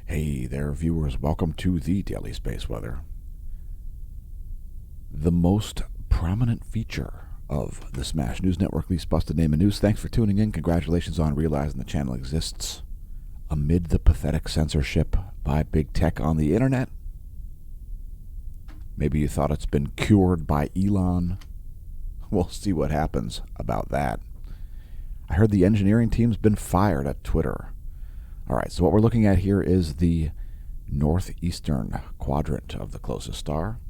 Hey there, viewers. Welcome to the Daily Space Weather. The most prominent feature of the Smash News Network, least busted name of news. Thanks for tuning in. Congratulations on realizing the channel exists amid the pathetic censorship by big tech on the internet. Maybe you thought it's been cured by Elon. We'll see what happens about that. I heard the engineering team's been fired at Twitter. All right, so what we're looking at here is the northeastern quadrant of the closest star.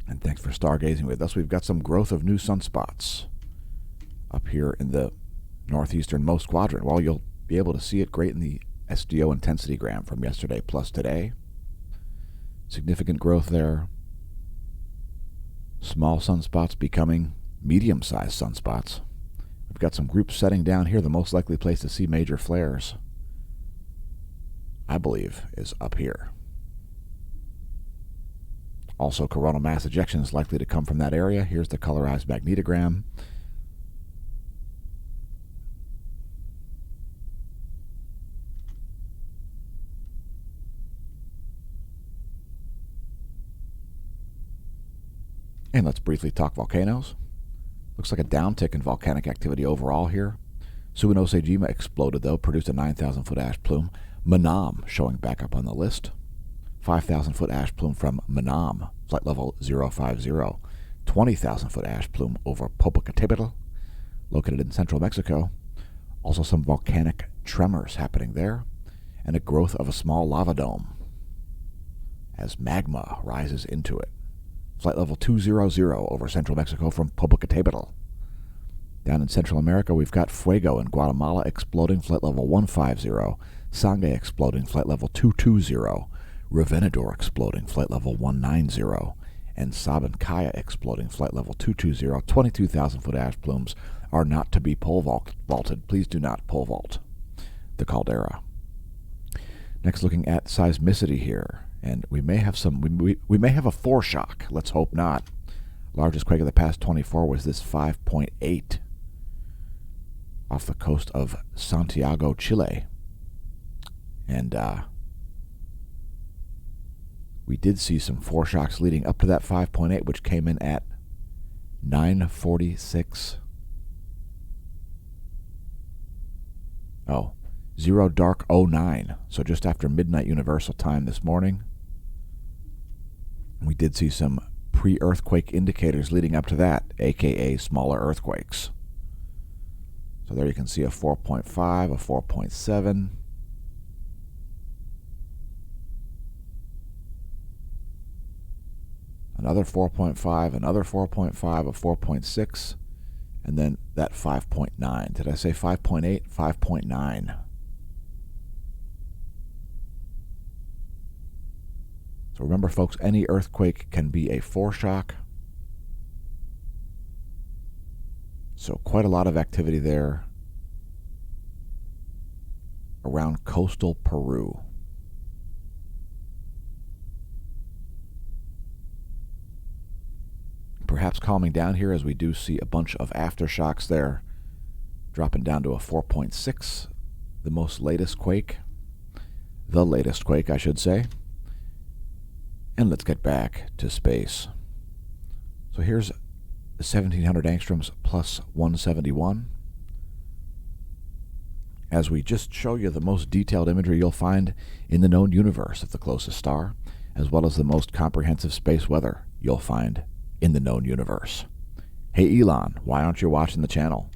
And thanks for stargazing with us. We've got some growth of new sunspots up here in the northeasternmost quadrant. Well, you'll be able to see it great in the SDO intensity gram from yesterday plus today. Significant growth there. Small sunspots becoming medium-sized sunspots. We've got some groups setting down here. The most likely place to see major flares, I believe, is up here. Also, coronal mass ejection is likely to come from that area. Here's the colorized magnetogram. And let's briefly talk volcanoes. Looks like a downtick in volcanic activity overall here. Suwanosejima exploded, though, produced a 9,000-foot ash plume. Manam showing back up on the list. 5,000-foot ash plume from Manam, flight level 050. 20,000-foot ash plume over Popocatépetl, located in central Mexico. Also some volcanic tremors happening there, and a growth of a small lava dome as magma rises into it. Flight level 200 over central Mexico from Popocatépetl. Down in Central America, we've got Fuego in Guatemala exploding, flight level 150. Sangre exploding, flight level 220. Revenador exploding, flight level 190. And Sabancaya exploding, flight level 220. 22,000-foot ash plumes are not to be pole vaulted. Please do not pole vault the caldera. Next, looking at seismicity here. And we may have we may have a foreshock. Let's hope not. Largest quake of the past 24 was this 5.8 off the coast of Santiago, Chile. And we did see some foreshocks leading up to that 5.8, which came in at 9:46. Oh, 0 dark 09. So just after midnight Universal Time this morning. We did see some pre-earthquake indicators leading up to that, aka smaller earthquakes. So there you can see a 4.5, a 4.7. Another 4.5, another 4.5, a 4.6, and then that 5.9. Did I say 5.8? 5.9. So remember, folks, any earthquake can be a foreshock. So quite a lot of activity there around coastal Peru. Perhaps calming down here as we do see a bunch of aftershocks there, dropping down to a 4.6, the latest quake, I should say. And let's get back to space. So here's 1,700 angstroms plus 171. As we just show you the most detailed imagery you'll find in the known universe of the closest star, as well as the most comprehensive space weather you'll find in the known universe. Hey Elon, why aren't you watching the channel?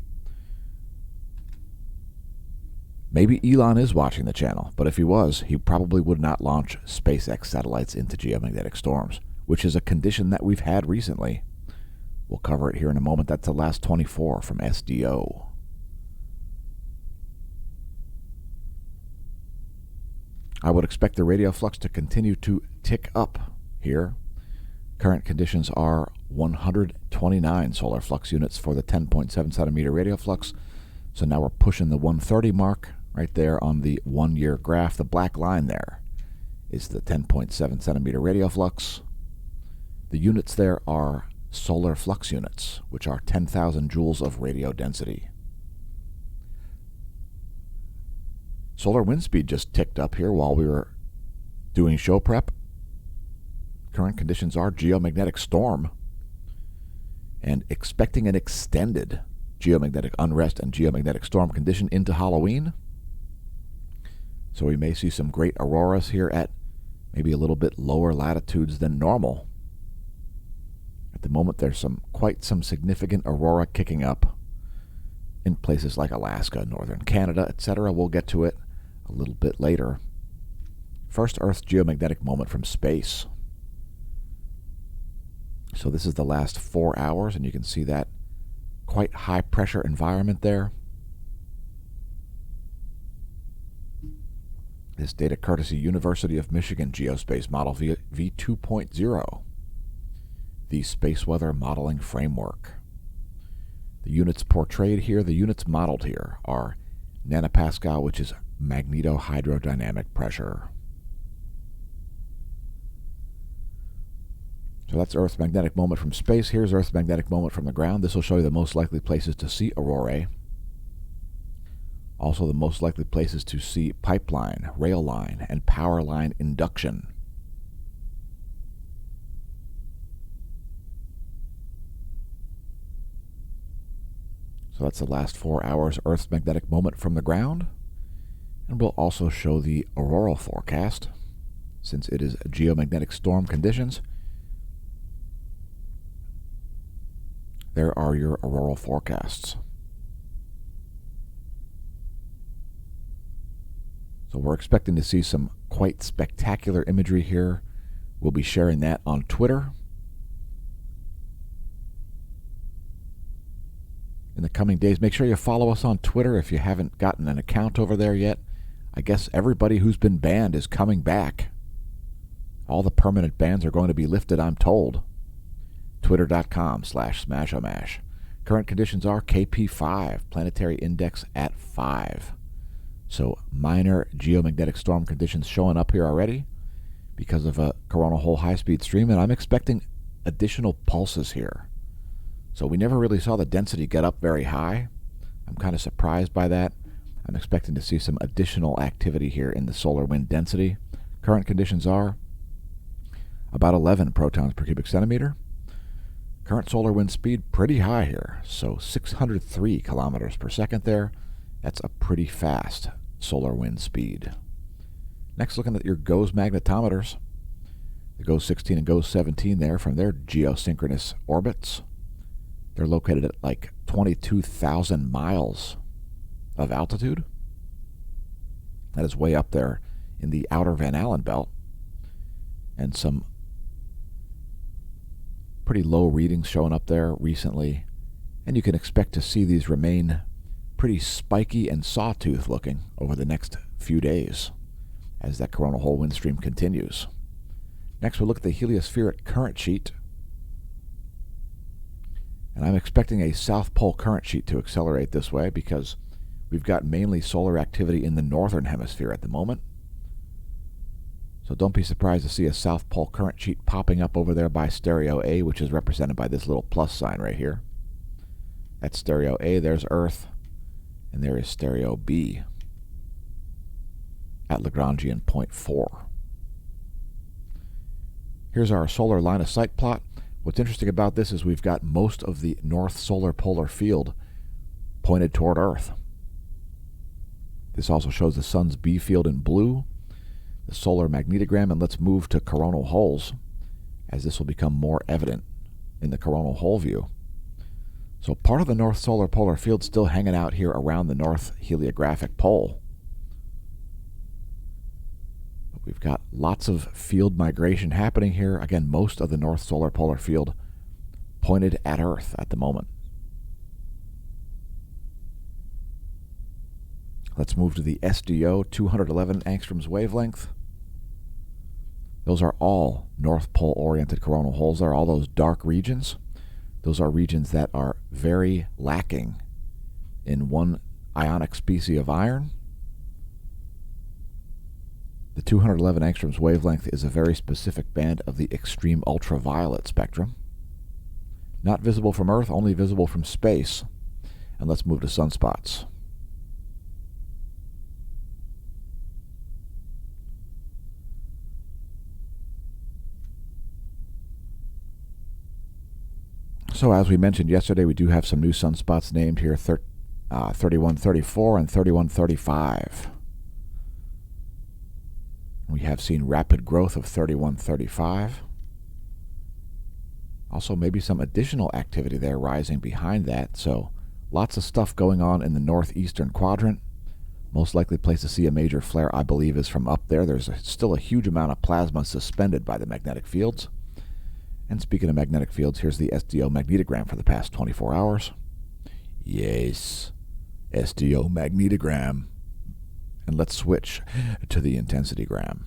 Maybe Elon is watching the channel, but if he was, he probably would not launch SpaceX satellites into geomagnetic storms, which is a condition that we've had recently. We'll cover it here in a moment. That's the last 24 from SDO. I would expect the radial flux to continue to tick up here. Current conditions are 129 solar flux units for the 10.7 centimeter radial flux. So now we're pushing the 130 mark right there on the 1 year graph. The black line there is the 10.7 centimeter radial flux. The units there are solar flux units, which are 10,000 joules of radio density. Solar wind speed just ticked up here while we were doing show prep. Current conditions are geomagnetic storm, and expecting an extended geomagnetic unrest and geomagnetic storm condition into Halloween. So we may see some great auroras here at maybe a little bit lower latitudes than normal. At the moment, there's quite some significant aurora kicking up in places like Alaska, northern Canada, etc. We'll get to it a little bit later. First Earth geomagnetic moment from space. So this is the last 4 hours, and you can see that quite high pressure environment there. This data courtesy University of Michigan Geospace Model V2.0, the space weather modeling framework. The units portrayed here, the units modeled here, are nanopascal, which is magnetohydrodynamic pressure. So that's Earth's magnetic moment from space. Here's Earth's magnetic moment from the ground. This will show you the most likely places to see aurorae. Also the most likely places to see pipeline, rail line, and power line induction. So that's the last 4 hours Earth's magnetic moment from the ground. And we'll also show the auroral forecast, since it is geomagnetic storm conditions. There are your auroral forecasts. So we're expecting to see some quite spectacular imagery here. We'll be sharing that on Twitter in the coming days. Make sure you follow us on Twitter if you haven't gotten an account over there yet. I guess everybody who's been banned is coming back. All the permanent bans are going to be lifted, I'm told. Twitter.com/smashomash. Current conditions are KP5, planetary index at 5. So minor geomagnetic storm conditions showing up here already because of a coronal hole high-speed stream, and I'm expecting additional pulses here. So we never really saw the density get up very high. I'm kind of surprised by that. I'm expecting to see some additional activity here in the solar wind density. Current conditions are about 11 protons per cubic centimeter. Current solar wind speed pretty high here, so 603 kilometers per second there. That's a pretty fast solar wind speed. Next, looking at your GOES magnetometers. The GOES 16 and GOES 17 there from their geosynchronous orbits. They're located at like 22,000 miles of altitude. That is way up there in the outer Van Allen belt. And some pretty low readings showing up there recently, and you can expect to see these remain pretty spiky and sawtooth looking over the next few days as that coronal hole wind stream continues. Next, we'll look at the heliospheric current sheet, and I'm expecting a south pole current sheet to accelerate this way because we've got mainly solar activity in the northern hemisphere at the moment. So don't be surprised to see a south pole current sheet popping up over there by stereo A, which is represented by this little plus sign right here. That's stereo A, there's Earth, and there is stereo B at Lagrangian point 4. Here's our solar line of sight plot. What's interesting about this is we've got most of the north solar polar field pointed toward Earth. This also shows the sun's B field in blue, the solar magnetogram, and let's move to coronal holes, as this will become more evident in the coronal hole view. So part of the north solar polar field still hanging out here around the north heliographic pole. But we've got lots of field migration happening here. Again, most of the north solar polar field pointed at Earth at the moment. Let's move to the SDO 211 angstroms wavelength. Those are all North Pole oriented coronal holes. There are all those dark regions. Those are regions that are very lacking in one ionic species of iron. The 211 angstroms wavelength is a very specific band of the extreme ultraviolet spectrum. Not visible from Earth, only visible from space. And let's move to sunspots. So as we mentioned yesterday, we do have some new sunspots named here, 3134 and 3135. We have seen rapid growth of 3135. Also maybe some additional activity there rising behind that. So lots of stuff going on in the northeastern quadrant. Most likely place to see a major flare, I believe, is from up there. There's still a huge amount of plasma suspended by the magnetic fields. And speaking of magnetic fields, here's the SDO magnetogram for the past 24 hours. Yes, SDO magnetogram. And let's switch to the intensitygram.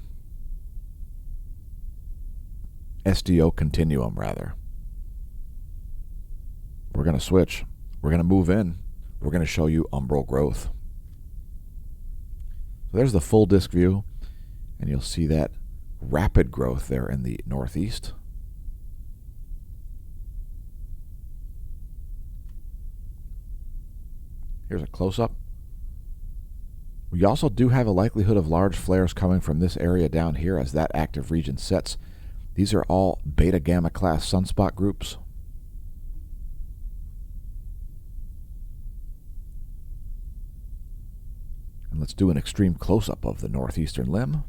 SDO continuum, rather. We're going to switch. We're going to move in. We're going to show you umbral growth. So there's the full disk view, and you'll see that rapid growth there in the northeast. Here's a close-up. We also do have a likelihood of large flares coming from this area down here as that active region sets. These are all beta-gamma class sunspot groups. And let's do an extreme close-up of the northeastern limb.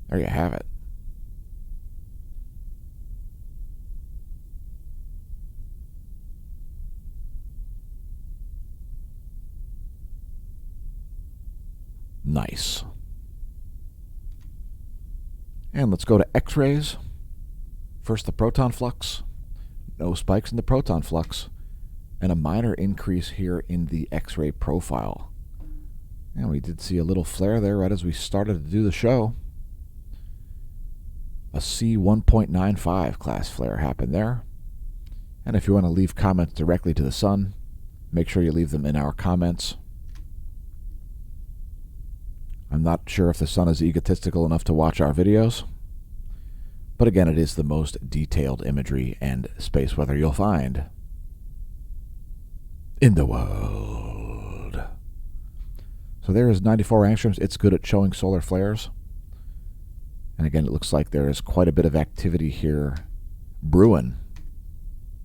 There you have it. Nice. And let's go to X-rays. First, the proton flux. No spikes in the proton flux. And a minor increase here in the X-ray profile. And we did see a little flare there right as we started to do the show. A C1.95 class flare happened there. And if you want to leave comments directly to the sun, make sure you leave them in our comments. I'm not sure if the sun is egotistical enough to watch our videos. But again, it is the most detailed imagery and space weather you'll find in the world. So there is 94 angstroms. It's good at showing solar flares. And again, it looks like there is quite a bit of activity here brewing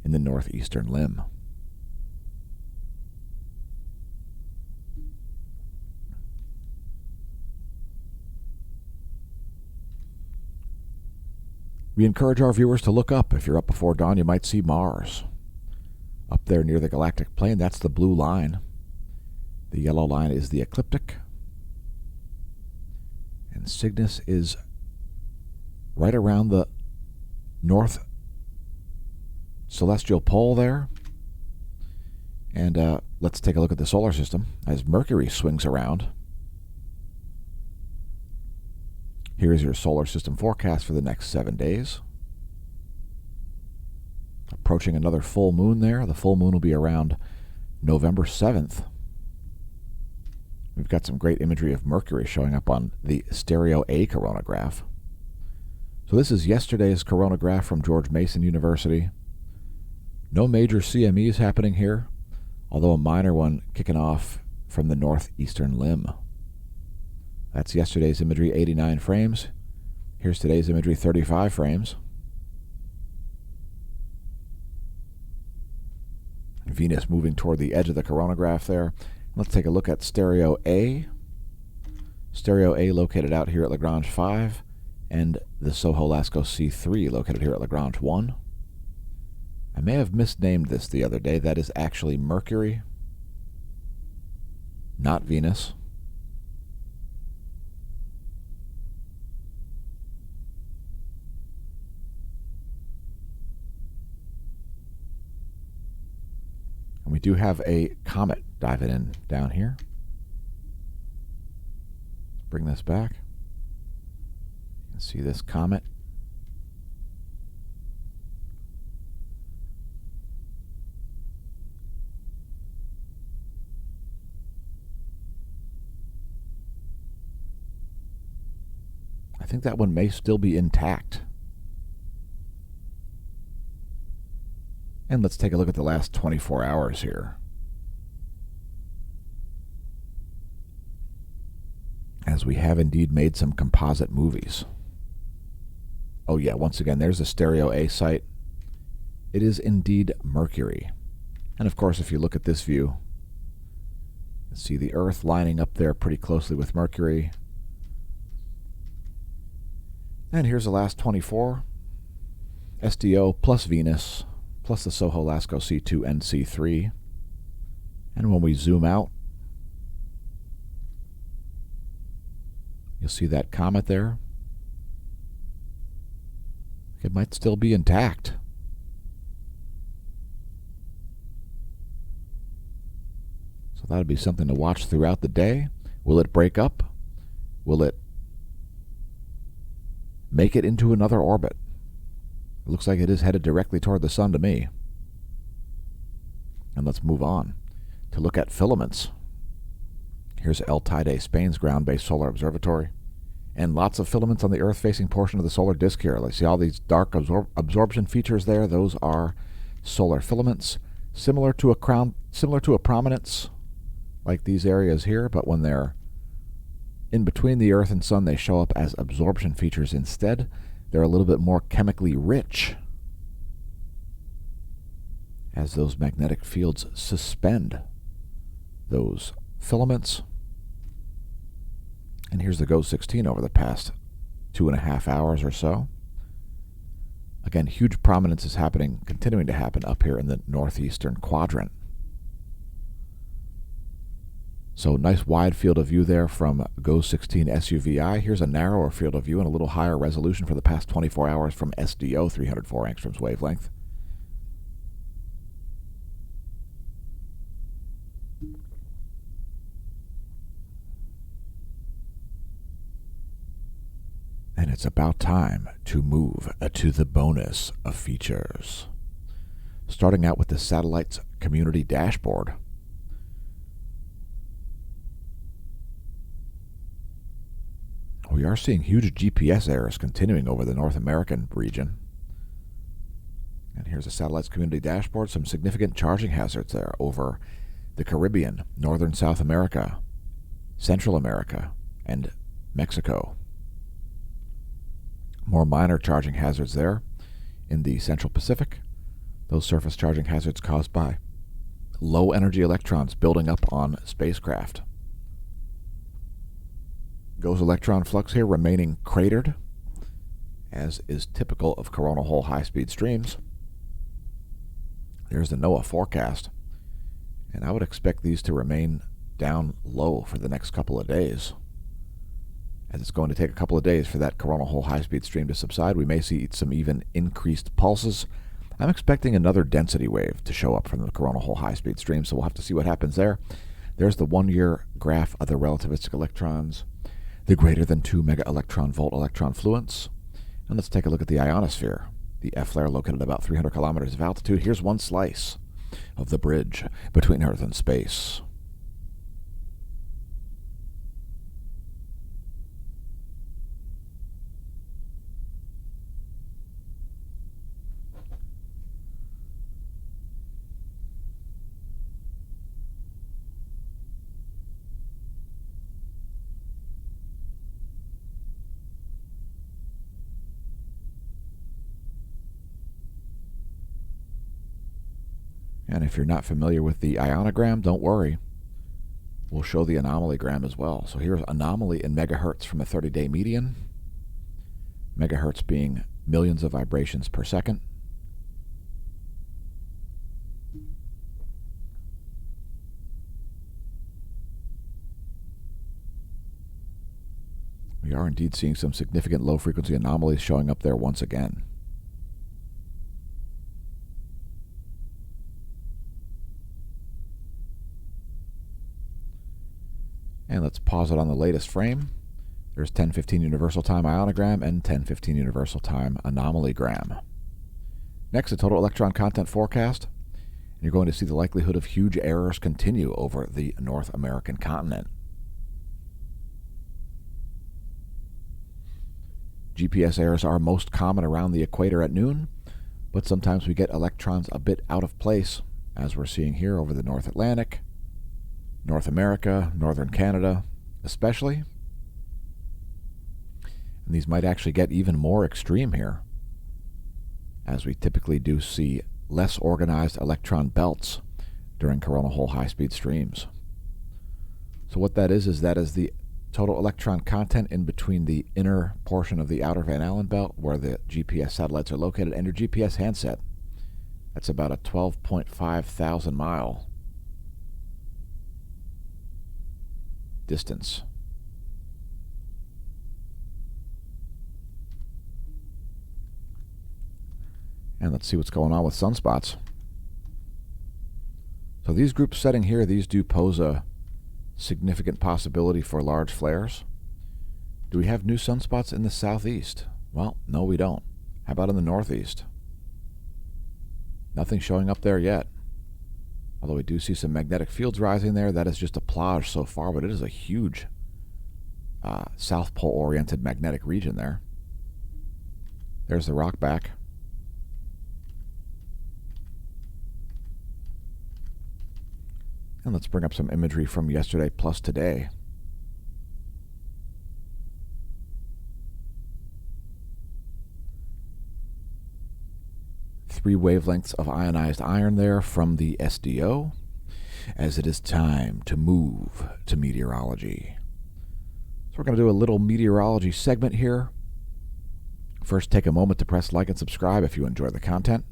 in the northeastern limb. We encourage our viewers to look up. If you're up before dawn, you might see Mars. Up there near the galactic plane, that's the blue line. The yellow line is the ecliptic. And Cygnus is right around the north celestial pole there. And let's take a look at the solar system as Mercury swings around. Here's your solar system forecast for the next 7 days. Approaching another full moon there. The full moon will be around November 7th. We've got some great imagery of Mercury showing up on the Stereo A coronagraph. So this is yesterday's coronagraph from George Mason University. No major CMEs happening here, although a minor one kicking off from the northeastern limb. That's yesterday's imagery, 89 frames. Here's today's imagery, 35 frames. Venus moving toward the edge of the coronagraph there. Let's take a look at Stereo A. Stereo A located out here at Lagrange 5, and the Soho-Lascaux C3 located here at Lagrange 1. I may have misnamed this the other day. That is actually Mercury, not Venus. And we do have a comet diving in down here. Bring this back. You can see this comet. I think that one may still be intact. And let's take a look at the last 24 hours here. as we have indeed made some composite movies. Oh yeah, once again, there's a stereo A site. It is indeed Mercury. And of course, if you look at this view, you see the Earth lining up there pretty closely with Mercury. And here's the last 24. SDO plus Venus, plus the Soho Lasco C2 and C3. And when we zoom out, you'll see that comet there. It might still be intact. So that'll be something to watch throughout the day. Will it break up? Will it make it into another orbit? It looks like it is headed directly toward the sun to me. And let's move on to look at filaments. Here's El Teide, Spain's ground-based solar observatory. And lots of filaments on the Earth-facing portion of the solar disk here. Let's see all these dark absorption features there. Those are solar filaments, similar to a prominence, like these areas here, but when they're in between the Earth and Sun, they show up as absorption features instead. They're a little bit more chemically rich as those magnetic fields suspend those filaments. And here's the GOES 16 over the past 2.5 hours or so. Again, huge prominence is continuing to happen up here in the northeastern quadrant. So nice wide field of view there from GOES 16 SUVI. Here's a narrower field of view and a little higher resolution for the past 24 hours from SDO, 304 angstroms wavelength. And it's about time to move to the bonus of features. Starting out with the satellite's community dashboard. We are seeing huge GPS errors continuing over the North American region. And here's the satellite's community dashboard. Some significant charging hazards there over the Caribbean, Northern South America, Central America, and Mexico. More minor charging hazards there in the Central Pacific. Those surface charging hazards caused by low energy electrons building up on spacecraft. GOES electron flux here remaining cratered, as is typical of coronal hole high-speed streams. There's the NOAA forecast, and I would expect these to remain down low for the next couple of days. As it's going to take a couple of days for that coronal hole high-speed stream to subside, we may see some even increased pulses. I'm expecting another density wave to show up from the coronal hole high-speed stream, so we'll have to see what happens there. There's the 1-year graph of the relativistic electrons, the greater than 2 mega electron volt electron fluence. And let's take a look at the ionosphere. The F flare located at about 300 kilometers of altitude. Here's one slice of the bridge between Earth and space. And if you're not familiar with the ionogram, don't worry. We'll show the anomalygram as well. So here's anomaly in megahertz from a 30-day median. Megahertz being millions of vibrations per second. We are indeed seeing some significant low-frequency anomalies showing up there once again. And let's pause it on the latest frame. There's 1015 universal time ionogram and 1015 universal time anomalygram. Next, the total electron content forecast. And you're going to see the likelihood of huge errors continue over the North American continent. GPS errors are most common around the equator at noon, but sometimes we get electrons a bit out of place, as we're seeing here over the North Atlantic, North America, Northern Canada especially. And these might actually get even more extreme here, as we typically do see less organized electron belts during coronal hole high-speed streams. So what that is the total electron content in between the inner portion of the outer Van Allen belt, where the GPS satellites are located, and your GPS handset. That's about a 12.5 thousand mile distance. And let's see what's going on with sunspots. So these groups setting here, these do pose a significant possibility for large flares. Do we have new sunspots in the southeast? Well, no, we don't. How about in the northeast? Nothing showing up there yet. Although we do see some magnetic fields rising there. That is just a plage so far, but it is a huge South Pole-oriented magnetic region there. There's the rock back. And let's bring up some imagery from yesterday plus today. Three wavelengths of ionized iron there from the SDO, as it is time to move to meteorology. So we're going to do a little meteorology segment here. First, take a moment to press like and subscribe if you enjoy the content.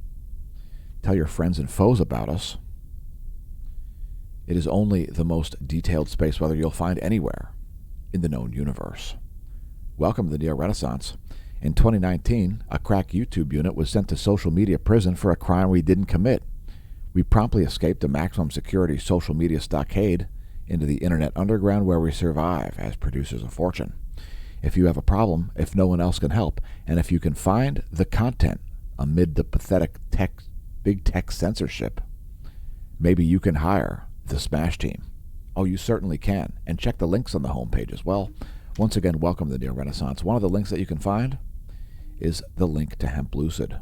Tell your friends and foes about us. It is only the most detailed space weather you'll find anywhere in the known universe. Welcome to the Neo Renaissance. In 2019, a crack YouTube unit was sent to social media prison for a crime we didn't commit. We promptly escaped a maximum security social media stockade into the internet underground, where we survive as producers of fortune. If you have a problem, if no one else can help, and if you can find the content amid the pathetic big tech censorship, maybe you can hire the Smash Team. Oh, you certainly can. And check the links on the homepage as well. Once again, welcome to the Neo Renaissance. One of the links that you can find is the link to Hemp Lucid. So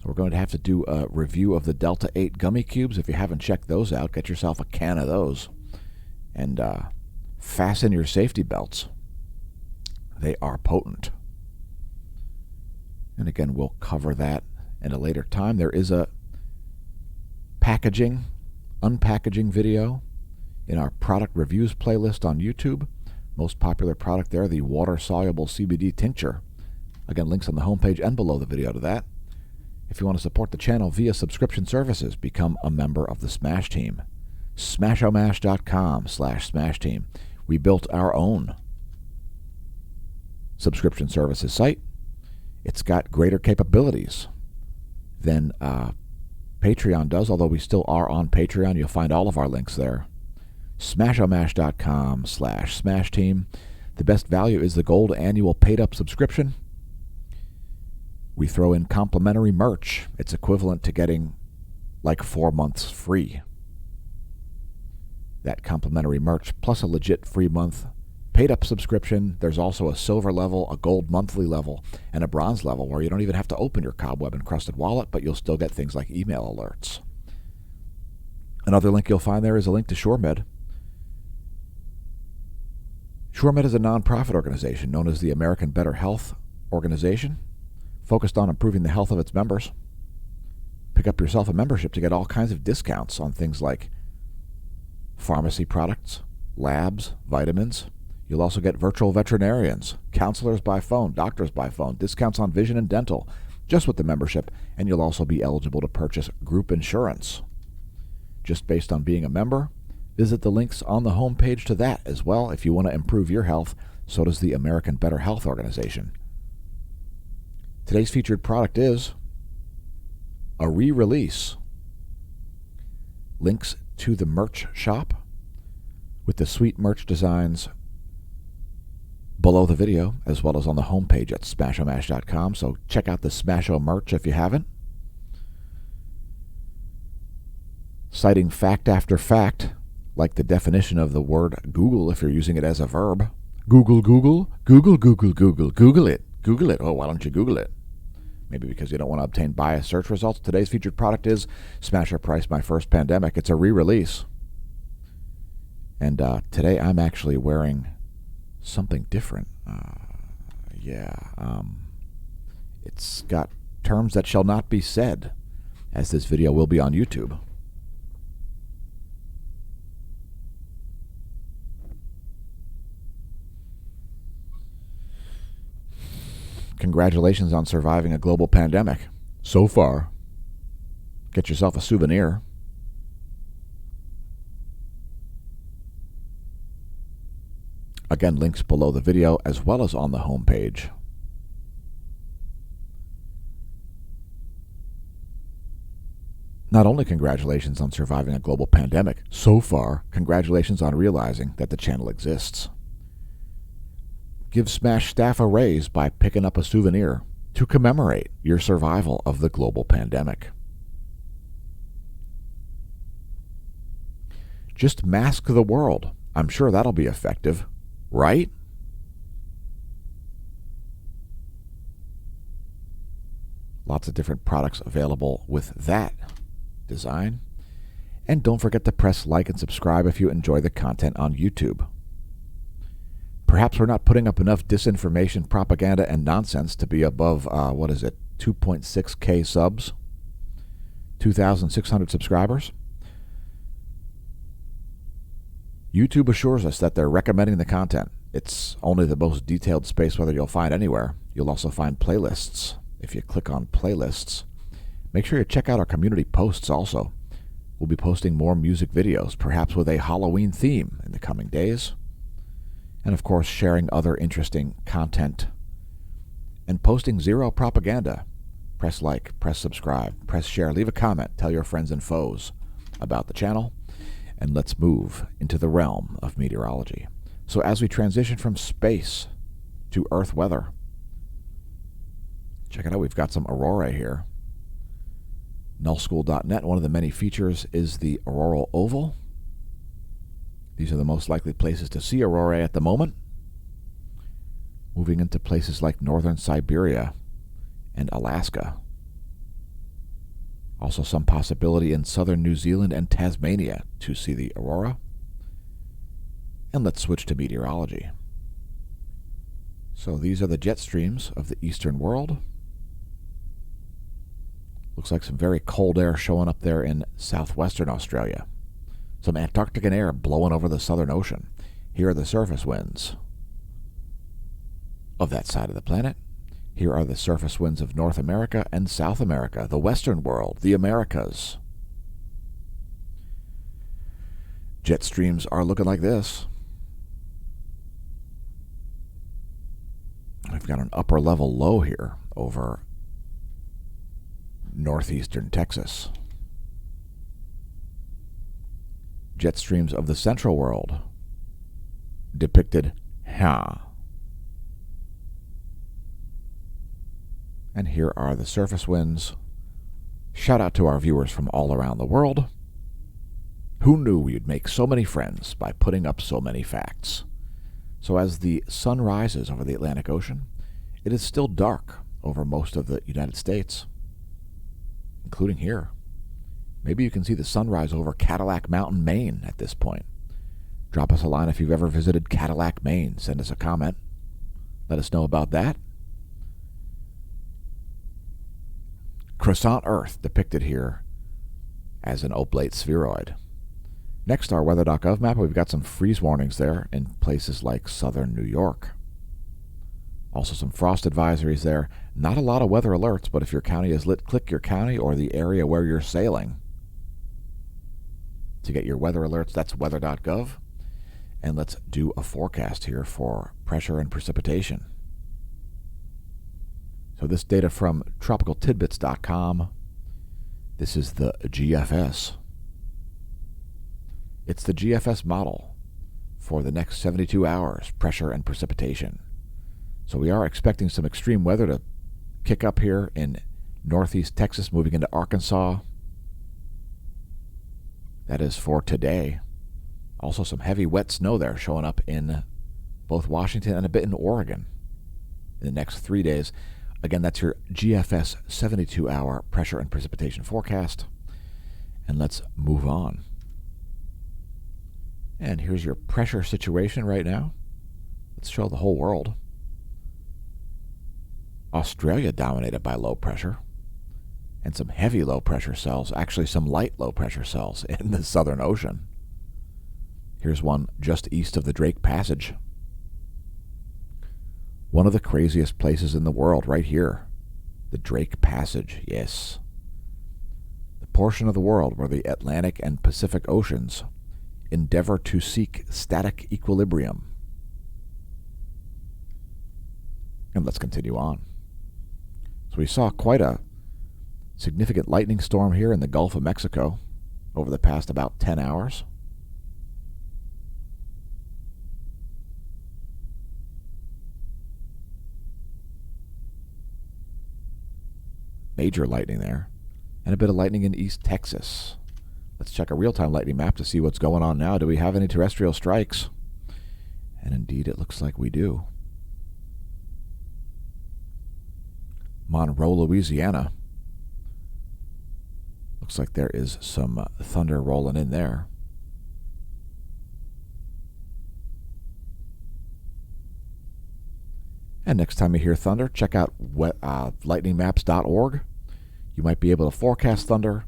we're going to have to do a review of the Delta 8 gummy cubes. If you haven't checked those out, get yourself a can of those. And fasten your safety belts. They are potent. And again, we'll cover that at a later time. There is a unpackaging video in our product reviews playlist on YouTube. Most popular product there, the water-soluble CBD tincture. Again, links on the homepage and below the video to that. If you want to support the channel via subscription services, become a member of the Smash Team. Smashomash.com/Smash Team. We built our own subscription services site. It's got greater capabilities than Patreon does, although we still are on Patreon. You'll find all of our links there. Smashomash.com/Smash Team. The best value is the gold annual paid-up subscription. We throw in complimentary merch. It's equivalent to getting like 4 months free. That complimentary merch plus a legit free month paid-up subscription. There's also a silver level, a gold monthly level, and a bronze level where you don't even have to open your cobweb-encrusted wallet, but you'll still get things like email alerts. Another link you'll find there is a link to SureMed. SureMed is a nonprofit organization known as the American Better Health Organization, focused on improving the health of its members. Pick up yourself a membership to get all kinds of discounts on things like pharmacy products, labs, vitamins. You'll also get virtual veterinarians, counselors by phone, doctors by phone, discounts on vision and dental, just with the membership, and you'll also be eligible to purchase group insurance. Just based on being a member, visit the links on the homepage to that as well. If you want to improve your health, so does the American Better Health Organization. Today's featured product is a re-release. Links to the merch shop with the sweet merch designs below the video, as well as on the homepage at smashomash.com. So check out the Smasho merch if you haven't. Citing fact after fact, like the definition of the word Google if you're using it as a verb. Google, Google, Google, Google, Google, Google it. Google it. Oh, why don't you Google it? Maybe because you don't want to obtain biased search results. Today's featured product is Smasher Price My First Pandemic. It's a re-release. And today I'm actually wearing something different. Yeah, it's got terms that shall not be said, as this video will be on YouTube. Congratulations on surviving a global pandemic. So far. Get yourself a souvenir. Again, links below the video as well as on the homepage. Not only congratulations on surviving a global pandemic, so far, congratulations on realizing that the channel exists. Give Smash staff a raise by picking up a souvenir to commemorate your survival of the global pandemic. Just mask the world. I'm sure that'll be effective, right? Lots of different products available with that design. And don't forget to press like and subscribe if you enjoy the content on YouTube. Perhaps we're not putting up enough disinformation, propaganda, and nonsense to be above, 2.6K subs? 2,600 subscribers? YouTube assures us that they're recommending the content. It's only the most detailed space weather you'll find anywhere. You'll also find playlists. If you click on playlists, make sure you check out our community posts also. We'll be posting more music videos, perhaps with a Halloween theme in the coming days. And of course, sharing other interesting content and posting zero propaganda. Press like, press subscribe, press share, leave a comment, tell your friends and foes about the channel, and let's move into the realm of meteorology. So as we transition from space to Earth weather, check it out, we've got some aurora here. Nullschool.net, one of the many features is the auroral oval. These are the most likely places to see aurora at the moment. Moving into places like northern Siberia and Alaska. Also some possibility in southern New Zealand and Tasmania to see the aurora. And let's switch to meteorology. So these are the jet streams of the eastern world. Looks like some very cold air showing up there in southwestern Australia. Some Antarctic air blowing over the Southern Ocean. Here are the surface winds of that side of the planet. Here are the surface winds of North America and South America, the Western world, the Americas. Jet streams are looking like this. I've got an upper level low here over northeastern Texas. Jet streams of the central world depicted here. And here are the surface winds. Shout out to our viewers from all around the world. Who knew we'd make so many friends by putting up so many facts? So as the sun rises over the Atlantic Ocean, it is still dark over most of the United States, including here. Maybe you can see the sunrise over Cadillac Mountain, Maine at this point. Drop us a line if you've ever visited Cadillac, Maine. Send us a comment. Let us know about that. Croissant Earth depicted here as an oblate spheroid. Next, our weather.gov map. We've got some freeze warnings there in places like southern New York. Also some frost advisories there. Not a lot of weather alerts, but if your county is lit, click your county or the area where you're sailing to get your weather alerts. That's weather.gov. And let's do a forecast here for pressure and precipitation. So this data from tropicaltidbits.com. This is the GFS. It's the GFS model for the next 72 hours, pressure and precipitation. So we are expecting some extreme weather to kick up here in northeast Texas, moving into Arkansas. That is for today. Also some heavy wet snow there showing up in both Washington and a bit in Oregon in the next 3 days. Again, that's your GFS 72-hour pressure and precipitation forecast. And let's move on. And here's your pressure situation right now. Let's show the whole world. Australia dominated by low pressure, and some heavy low pressure cells, actually some light low pressure cells in the Southern Ocean. Here's one just east of the Drake Passage. One of the craziest places in the world right here. The Drake Passage, yes. The portion of the world where the Atlantic and Pacific Oceans endeavor to seek static equilibrium. And let's continue on. So we saw quite a significant lightning storm here in the Gulf of Mexico over the past about 10 hours. Major lightning there, and a bit of lightning in East Texas. Let's check a real-time lightning map to see what's going on now. Do we have any terrestrial strikes? And indeed, it looks like we do. Monroe, Louisiana. Looks like there is some thunder rolling in there. And next time you hear thunder, check out lightningmaps.org. You might be able to forecast thunder,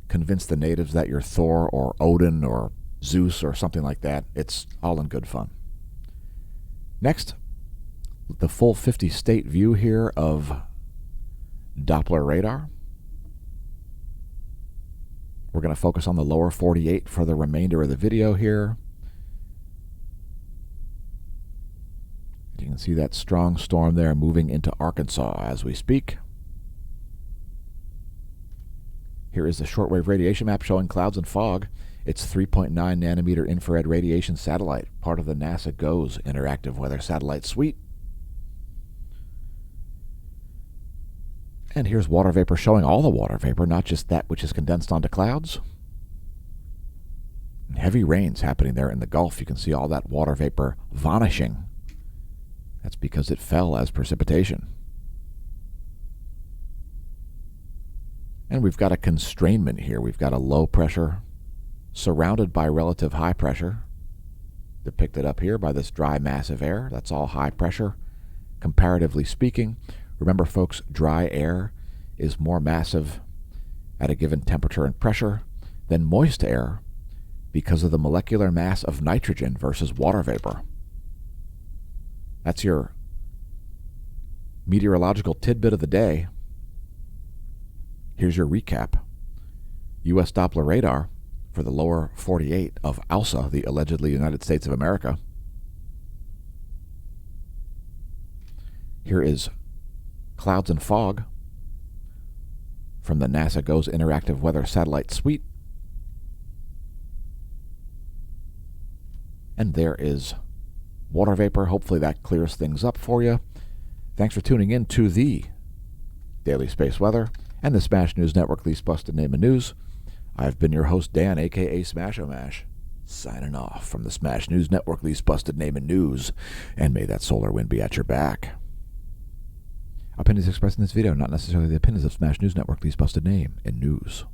convince the natives that you're Thor or Odin or Zeus or something like that. It's all in good fun. Next, the full 50-state view here of Doppler radar. We're going to focus on the lower 48 for the remainder of the video here. You can see that strong storm there moving into Arkansas as we speak. Here is the shortwave radiation map showing clouds and fog. It's 3.9 nanometer infrared radiation satellite, part of the NASA GOES interactive weather satellite suite. And here's water vapor showing all the water vapor, not just that which is condensed onto clouds. And heavy rains happening there in the Gulf. You can see all that water vapor vanishing. That's because it fell as precipitation. And we've got a constrainment here. We've got a low pressure surrounded by relative high pressure, depicted up here by this dry mass of air. That's all high pressure, comparatively speaking. Remember, folks, dry air is more massive at a given temperature and pressure than moist air because of the molecular mass of nitrogen versus water vapor. That's your meteorological tidbit of the day. Here's your recap. U.S. Doppler radar for the lower 48 of ALSA, the allegedly United States of America. Here is clouds and fog from the NASA GOES interactive weather satellite suite. And there is water vapor. Hopefully that clears things up for you. Thanks for tuning in to the Daily Space Weather and the Smash News Network, Least Busted Name of News. I've been your host, Dan, a.k.a. Smash-O-Mash, signing off from the Smash News Network, Least Busted Name of News, and may that solar wind be at your back. Opinions expressed in this video, not necessarily the opinions of Smash News Network, Least Busted Name in News.